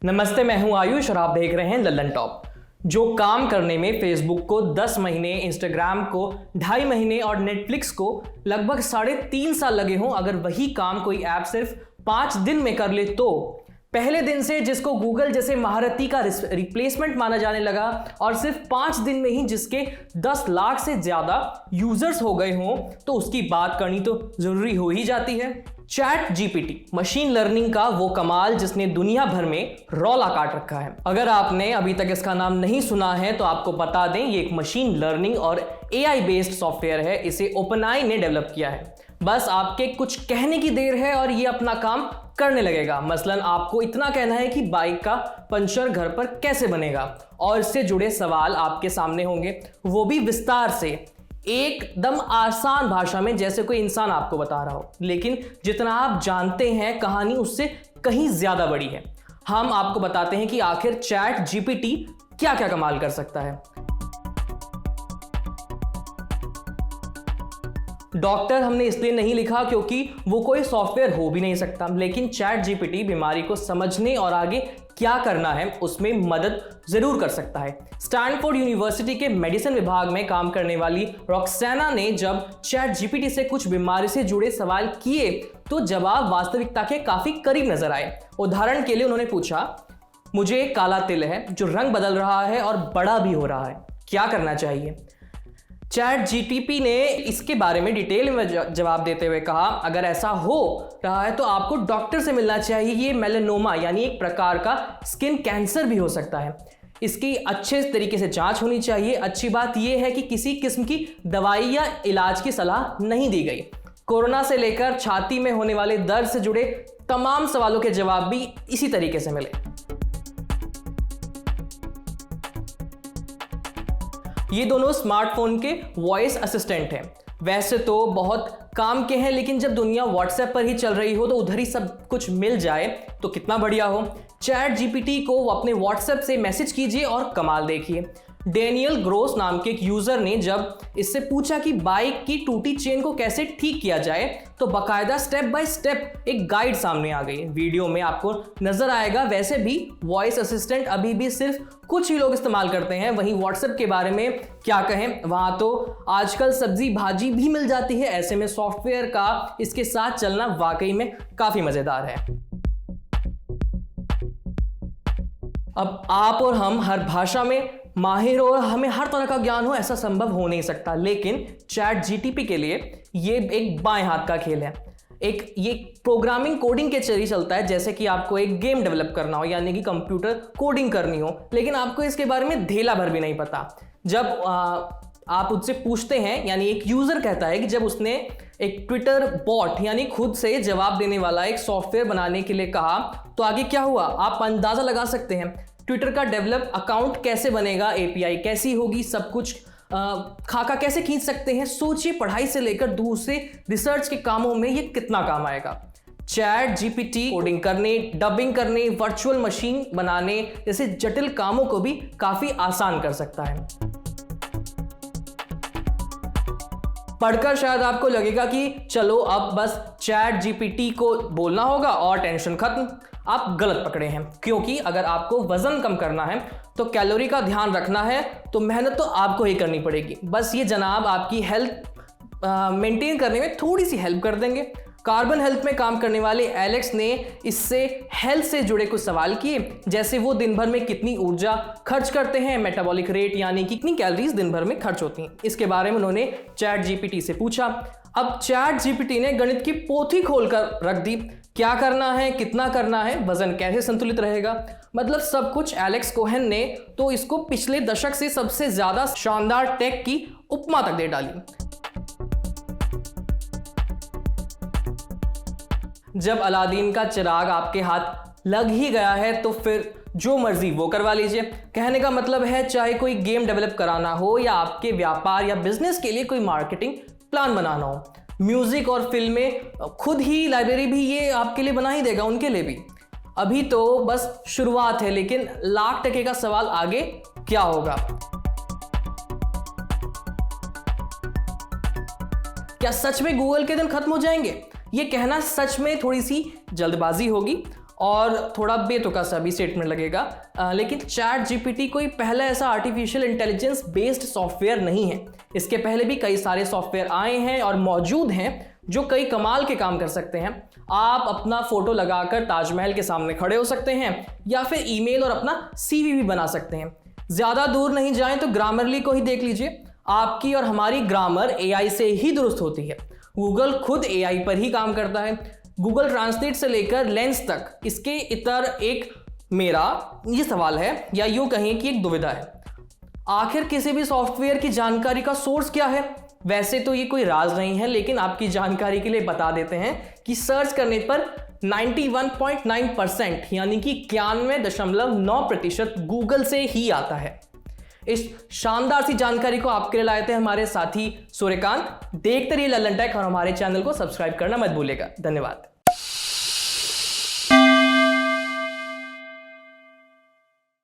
नमस्ते, मैं हूं आयुष और आप देख रहे हैं लल्लन टॉप। जो काम करने में फेसबुक को 10 महीने, इंस्टाग्राम को 2.5 महीने और नेटफ्लिक्स को लगभग 3.5 साल लगे हों, अगर वही काम कोई ऐप सिर्फ 5 दिन में कर ले तो पहले दिन से जिसको गूगल जैसे महारथी का रिप्लेसमेंट माना जाने लगा और सिर्फ 5 दिन में ही जिसके 10 लाख से ज्यादा यूजर्स हो गए हों, तो उसकी बात करनी तो जरूरी हो ही जाती है। चैट जीपीटी मशीन लर्निंग का वो कमाल जिसने दुनिया भर में रौला काट रखा है। अगर आपने अभी तक इसका नाम नहीं सुना है तो आपको बता दें, ये एक मशीन लर्निंग और एआई बेस्ड सॉफ्टवेयर है। इसे ओपनआई ने डेवलप किया है। बस आपके कुछ कहने की देर है और ये अपना काम करने लगेगा। मसलन आपको इतना कहना है कि बाइक का पंचर घर पर कैसे बनेगा और इससे जुड़े सवाल आपके सामने होंगे, वो भी विस्तार से, एकदम आसान भाषा में, जैसे कोई इंसान आपको बता रहा हो। लेकिन जितना आप जानते हैं कहानी उससे कहीं ज्यादा बड़ी है। हम आपको बताते हैं कि आखिर चैट जीपीटी क्या क्या कमाल कर सकता है। डॉक्टर हमने इसलिए नहीं लिखा क्योंकि वो कोई सॉफ्टवेयर हो भी नहीं सकता, लेकिन चैट जीपीटी बीमारी को समझने और आगे क्या करना है उसमें मदद जरूर कर सकता है। स्टैनफोर्ड यूनिवर्सिटी के मेडिसिन विभाग में काम करने वाली रॉक्सैना ने जब चैट जीपीटी से कुछ बीमारी से जुड़े सवाल किए तो जवाब वास्तविकता के काफी करीब नजर आए। उदाहरण के लिए उन्होंने पूछा, मुझे एक काला तिल है जो रंग बदल रहा है और बड़ा भी हो रहा है, क्या करना चाहिए? चैट जीपीटी ने इसके बारे में डिटेल में जवाब देते हुए कहा, अगर ऐसा हो रहा है तो आपको डॉक्टर से मिलना चाहिए। ये मेलानोमा यानी एक प्रकार का स्किन कैंसर भी हो सकता है। इसकी अच्छे तरीके से जांच होनी चाहिए। अच्छी बात यह है कि किसी किस्म की दवाई या इलाज की सलाह नहीं दी गई। कोरोना से लेकर छाती में होने वाले दर्द से जुड़े तमाम सवालों के जवाब भी इसी तरीके से मिले। ये दोनों स्मार्टफोन के वॉइस असिस्टेंट हैं। वैसे तो बहुत काम के हैं, लेकिन जब दुनिया व्हाट्सएप पर ही चल रही हो तो उधर ही सब कुछ मिल जाए तो कितना बढ़िया हो। चैट जीपीटी को अपने व्हाट्सएप से मैसेज कीजिए और कमाल देखिए। डेनियल ग्रोस नाम के एक यूजर ने जब इससे पूछा कि बाइक की टूटी चेन को कैसे ठीक किया जाए तो बाकायदा स्टेप बाय स्टेप एक गाइड सामने आ गई। वीडियो में आपको नजर आएगा। वैसे भी वॉइस असिस्टेंट अभी भी सिर्फ कुछ ही लोग इस्तेमाल करते हैं। वहीं व्हाट्सएप के बारे में क्या कहें, वहां तो आजकल सब्जी भाजी भी मिल जाती है। ऐसे में सॉफ्टवेयर का इसके साथ चलना वाकई में काफी मजेदार है। अब आप और हम हर भाषा में माहिर और हमें हर तरह का ज्ञान हो, ऐसा संभव हो नहीं सकता। लेकिन चैट जीपीटी के लिए ये एक बाएं हाथ का खेल है। ये प्रोग्रामिंग कोडिंग के जरिए चलता है, जैसे कि आपको एक गेम डेवलप करना हो यानी कि कंप्यूटर कोडिंग करनी हो, लेकिन आपको इसके बारे में धेला भर भी नहीं पता। जब आप उससे पूछते हैं, यानी एक यूजर कहता है कि जब उसने एक ट्विटर बॉट यानी खुद से जवाब देने वाला एक सॉफ्टवेयर बनाने के लिए कहा तो आगे क्या हुआ आप अंदाजा लगा सकते हैं। ट्विटर का डेवलप अकाउंट कैसे बनेगा, एपीआई कैसी होगी, सब कुछ खाका कैसे खींच सकते हैं। सोचिए, पढ़ाई से लेकर दूसरे रिसर्च के कामों में ये कितना काम आएगा। चैट जीपीटी कोडिंग करने, डबिंग करने, वर्चुअल मशीन बनाने जैसे जटिल कामों को भी काफी आसान कर सकता है। पढ़कर शायद आपको लगेगा कि चलो अब बस चैट जीपीटी को बोलना होगा और टेंशन खत्म। आप गलत पकड़े हैं, क्योंकि अगर आपको वजन कम करना है तो कैलोरी का ध्यान रखना है तो मेहनत तो आपको ही करनी पड़ेगी। बस ये जनाब आपकी हेल्थ मेंटेन करने में थोड़ी सी हेल्प कर देंगे। कार्बन हेल्थ में काम करने वाले एलेक्स ने इससे हेल्थ से जुड़े कुछ सवाल किए, जैसे वो दिन भर में कितनी ऊर्जा खर्च करते हैं, मेटाबॉलिक रेट यानी कि कितनी कैलोरीज दिन भर में खर्च होती हैं। इसके बारे में उन्होंने चैट जीपीटी से पूछा। अब चैट जीपीटी ने गणित की पोथी खोलकर रख दी। क्या करना है, कितना करना है, वजन कैसे संतुलित रहेगा, मतलब सब कुछ। एलेक्स कोहेन ने तो इसको पिछले दशक से सबसे ज्यादा शानदार टेक की उपमा तक दे डाली। जब अलादीन का चिराग आपके हाथ लग ही गया है तो फिर जो मर्जी वो करवा लीजिए। कहने का मतलब है, चाहे कोई गेम डेवलप कराना हो या आपके व्यापार या बिजनेस के लिए कोई मार्केटिंग प्लान बनाना हो, म्यूजिक और फिल्में, खुद ही लाइब्रेरी भी ये आपके लिए बना ही देगा, उनके लिए भी। अभी तो बस शुरुआत है, लेकिन लाख टके का सवाल आगे क्या होगा। क्या सच में गूगल के दिन खत्म हो जाएंगे? ये कहना सच में थोड़ी सी जल्दबाजी होगी और थोड़ा बेतुका सा भी स्टेटमेंट लगेगा, लेकिन चैट जीपीटी कोई पहला ऐसा आर्टिफिशियल इंटेलिजेंस बेस्ड सॉफ्टवेयर नहीं है। इसके पहले भी कई सारे सॉफ्टवेयर आए हैं और मौजूद हैं जो कई कमाल के काम कर सकते हैं। आप अपना फोटो लगाकर ताजमहल के सामने खड़े हो सकते हैं या फिर ईमेल और अपना सीवी भी बना सकते हैं। ज्यादा दूर नहीं जाएं तो ग्रामरली को ही देख लीजिए। आपकी और हमारी ग्रामर एआई से ही दुरुस्त होती है। गूगल खुद एआई पर ही काम करता है। गूगल ट्रांसलेट से लेकर लेंस तक इसके इतर एक मेरा ये सवाल है, या यूं कहें कि एक दुविधा है, आखिर किसी भी सॉफ्टवेयर की जानकारी का सोर्स क्या है? वैसे तो ये कोई राज नहीं है, लेकिन आपकी जानकारी के लिए बता देते हैं कि सर्च करने पर 91.9% यानी कि 91.9% गूगल से ही आता है। इस शानदार सी जानकारी को आपके लिए लाए थे हमारे साथी सूर्यकांत। देखते रहिए लल्लन टेक और हमारे चैनल को सब्सक्राइब करना मत भूलिएगा। धन्यवाद।